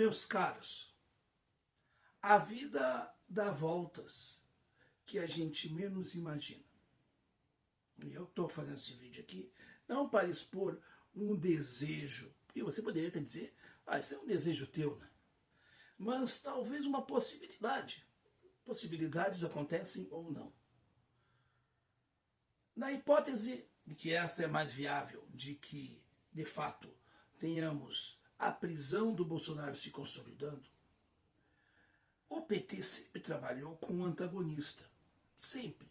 Meus caros, a vida dá voltas que a gente menos imagina. E eu estou fazendo esse vídeo aqui não para expor um desejo, e você poderia até dizer, isso é um desejo teu, né? Mas talvez uma possibilidade. Possibilidades acontecem ou não. Na hipótese de que essa é mais viável, de que, de fato, tenhamos a prisão do Bolsonaro se consolidando, o PT sempre trabalhou com um antagonista. Sempre.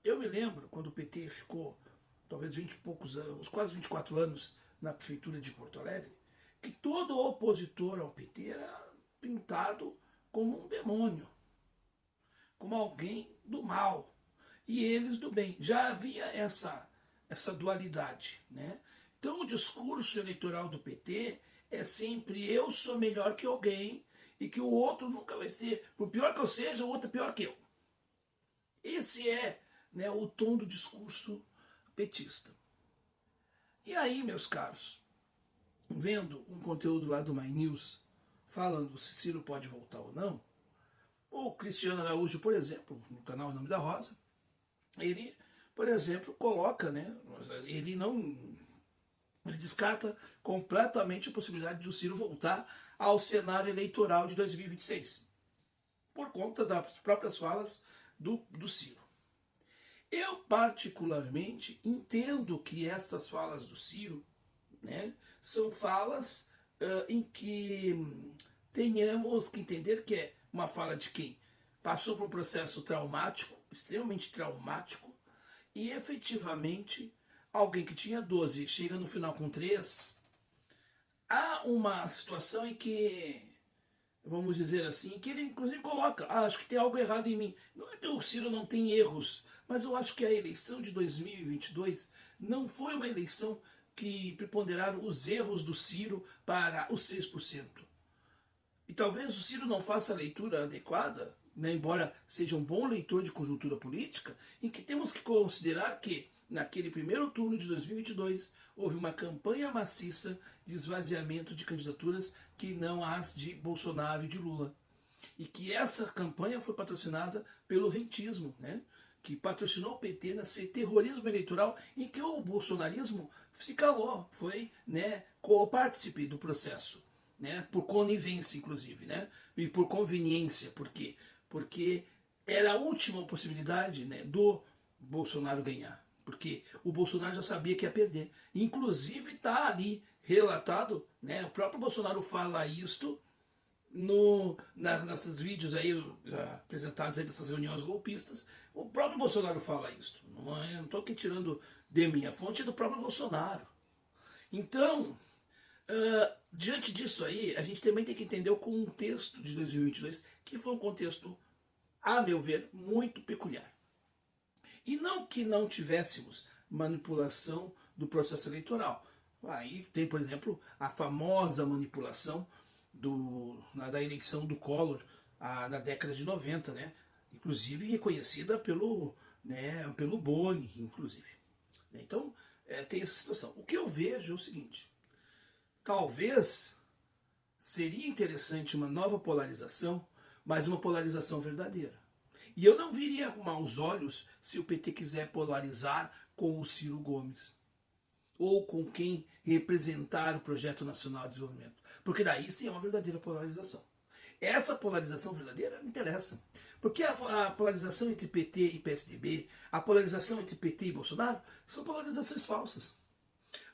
Eu me lembro quando o PT ficou talvez 20 e poucos anos, quase 24 anos na prefeitura de Porto Alegre, que todo opositor ao PT era pintado como um demônio, como alguém do mal, e eles do bem. Já havia essa dualidade, né? Então o discurso eleitoral do PT é sempre eu sou melhor que alguém e que o outro nunca vai ser, por pior que eu seja, o outro é pior que eu. Esse é, né, o tom do discurso petista. E aí, meus caros, vendo um conteúdo lá do My News falando se Ciro pode voltar ou não, o Cristiano Araújo, por exemplo, no canal Em Nome da Rosa, ele, por exemplo, coloca, né, ele descarta completamente a possibilidade de o Ciro voltar ao cenário eleitoral de 2026, por conta das próprias falas do Ciro. Eu particularmente entendo que essas falas do Ciro, né, são falas em que tenhamos que entender que é uma fala de quem passou por um processo traumático, extremamente traumático, e efetivamente alguém que tinha 12 chega no final com 3, há uma situação em que, vamos dizer assim, que ele inclusive coloca, acho que tem algo errado em mim. Não é que o Ciro não tem erros, mas eu acho que a eleição de 2022 não foi uma eleição que preponderaram os erros do Ciro para os 3%. E talvez o Ciro não faça a leitura adequada, né, embora seja um bom leitor de conjuntura política, em que temos que considerar que, naquele primeiro turno de 2022, houve uma campanha maciça de esvaziamento de candidaturas que não as de Bolsonaro e de Lula. E que essa campanha foi patrocinada pelo rentismo, né, que patrocinou o PT nesse terrorismo eleitoral em que o bolsonarismo se calou, foi, né, co-partícipe do processo, né, por conivência inclusive, né, e por conveniência. Por quê? Porque era a última possibilidade, né, do Bolsonaro ganhar, porque o Bolsonaro já sabia que ia perder. Inclusive está ali relatado, né, o próprio Bolsonaro fala isto nesses vídeos aí apresentados aí dessas reuniões golpistas. O próprio Bolsonaro fala isso. Não estou aqui tirando de minha fonte, é do próprio Bolsonaro. Então, diante disso aí, a gente também tem que entender o contexto de 2022, que foi um contexto, a meu ver, muito peculiar. E não que não tivéssemos manipulação do processo eleitoral. Aí tem, por exemplo, a famosa manipulação da eleição do Collor na década de 90, né? Inclusive reconhecida pelo Boni, inclusive. Então, tem essa situação. O que eu vejo é o seguinte: talvez seria interessante uma nova polarização, mas uma polarização verdadeira. E eu não viria com maus olhos se o PT quiser polarizar com o Ciro Gomes, ou com quem representar o Projeto Nacional de Desenvolvimento. Porque daí sim é uma verdadeira polarização. Essa polarização verdadeira não interessa. Porque a polarização entre PT e PSDB, a polarização entre PT e Bolsonaro, são polarizações falsas.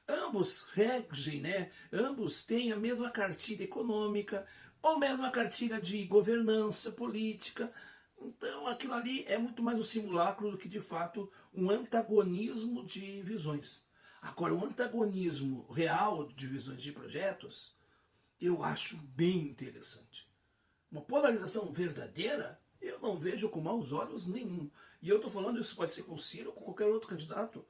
Ambos regem, né? Ambos têm a mesma cartilha econômica, ou mesma cartilha de governança política. Então aquilo ali é muito mais um simulacro do que de fato um antagonismo de visões. Agora, o antagonismo real de visões de projetos, eu acho bem interessante. Uma polarização verdadeira, eu não vejo com maus olhos nenhum. E eu estou falando, isso pode ser com o Ciro ou com qualquer outro candidato,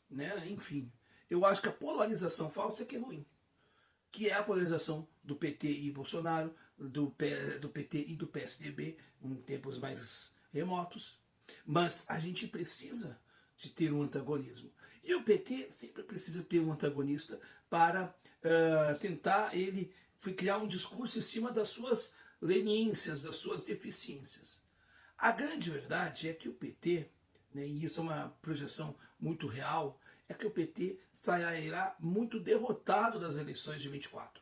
né? Enfim, eu acho que a polarização falsa é que é ruim. Que é a polarização do PT e Bolsonaro, do PT e do PSDB, em tempos mais remotos. Mas a gente precisa de ter um antagonismo. E o PT sempre precisa ter um antagonista para tentar ele foi criar um discurso em cima das suas leniências, das suas deficiências. A grande verdade é que o PT, né, e isso é uma projeção muito real, é que o PT sairá muito derrotado das eleições de 24.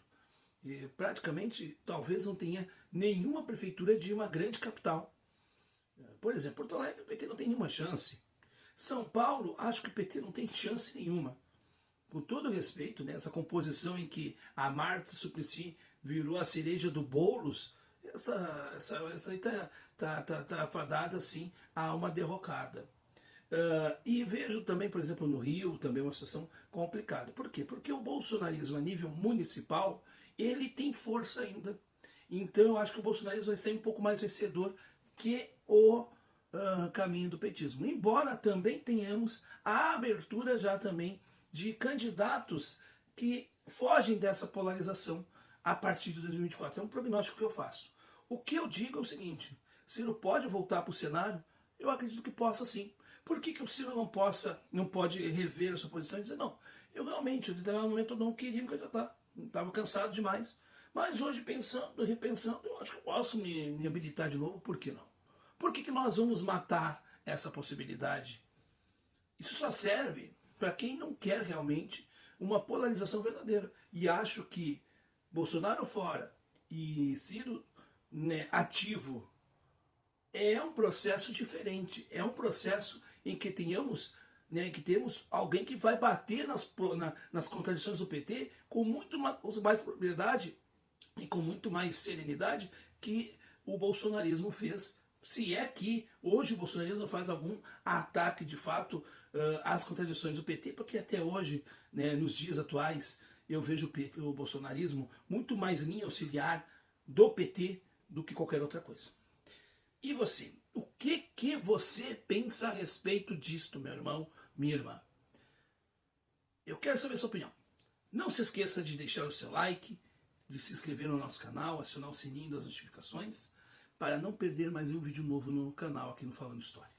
E praticamente talvez não tenha nenhuma prefeitura de uma grande capital. Por exemplo, Porto Alegre, o PT não tem nenhuma chance. São Paulo, acho que o PT não tem chance nenhuma. Com todo respeito, né, essa composição em que a Marta Suplicy virou a cereja do bolos, essa aí tá fadada assim a uma derrocada. E vejo também, por exemplo, no Rio, também uma situação complicada. Por quê? Porque o bolsonarismo a nível municipal, ele tem força ainda. Então eu acho que o bolsonarismo vai ser um pouco mais vencedor que o caminho do petismo. Embora também tenhamos a abertura já também de candidatos que fogem dessa polarização a partir de 2024. É um prognóstico que eu faço. O que eu digo é o seguinte: Ciro pode voltar para o cenário? Eu acredito que possa sim. Por que o Ciro não pode rever a sua posição e dizer, não, eu realmente, em determinado momento, eu não queria me candidatar, estava cansado demais. Mas hoje, pensando, repensando, eu acho que eu posso me habilitar de novo, por que não? Por que nós vamos matar essa possibilidade? Isso só serve para quem não quer realmente uma polarização verdadeira. E acho que Bolsonaro fora e Ciro, né, ativo, é um processo diferente. É um processo em que tenhamos, né, que temos alguém que vai bater nas contradições do PT com muito mais propriedade e com muito mais serenidade que o bolsonarismo fez. Se é que hoje o bolsonarismo faz algum ataque de fato às contradições do PT, porque até hoje, né, nos dias atuais, eu vejo o bolsonarismo muito mais linha auxiliar do PT do que qualquer outra coisa. E você? O que você pensa a respeito disto, meu irmão, minha irmã? Eu quero saber a sua opinião. Não se esqueça de deixar o seu like, de se inscrever no nosso canal, acionar o sininho das notificações, para não perder mais um vídeo novo no canal aqui no Falando História.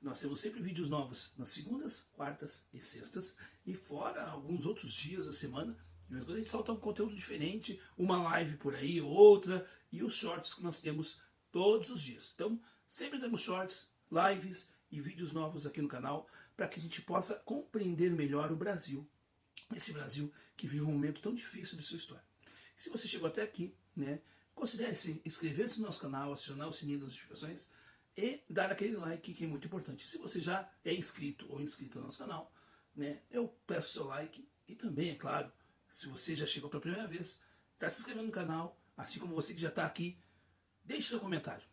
Nós temos sempre vídeos novos nas segundas, quartas e sextas, e fora alguns outros dias da semana, mas quando a gente solta um conteúdo diferente, uma live por aí, outra, e os shorts que nós temos todos os dias. Então, sempre temos shorts, lives e vídeos novos aqui no canal, para que a gente possa compreender melhor o Brasil, esse Brasil que vive um momento tão difícil de sua história. Se você chegou até aqui, né, considere inscrever-se no nosso canal, acionar o sininho das notificações e dar aquele like que é muito importante. Se você já é inscrito ou inscrito no nosso canal, né, eu peço seu like e também, é claro, se você já chegou pela primeira vez, está se inscrevendo no canal, assim como você que já está aqui, deixe seu comentário.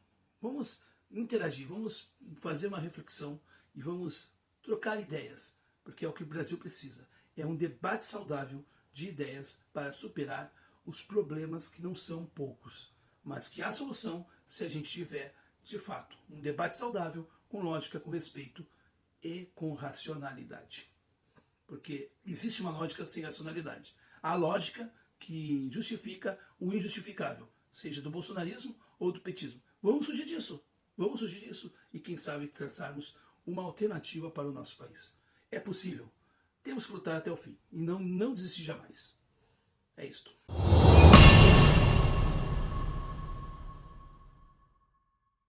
Vamos interagir, vamos fazer uma reflexão e vamos trocar ideias, porque é o que o Brasil precisa. É um debate saudável de ideias para superar os problemas que não são poucos, mas que há solução se a gente tiver, de fato, um debate saudável, com lógica, com respeito e com racionalidade. Porque existe uma lógica sem racionalidade. A lógica que justifica o injustificável, seja do bolsonarismo ou do petismo. Vamos fugir disso e quem sabe traçarmos uma alternativa para o nosso país. É possível. Temos que lutar até o fim e não desistir jamais. É isto.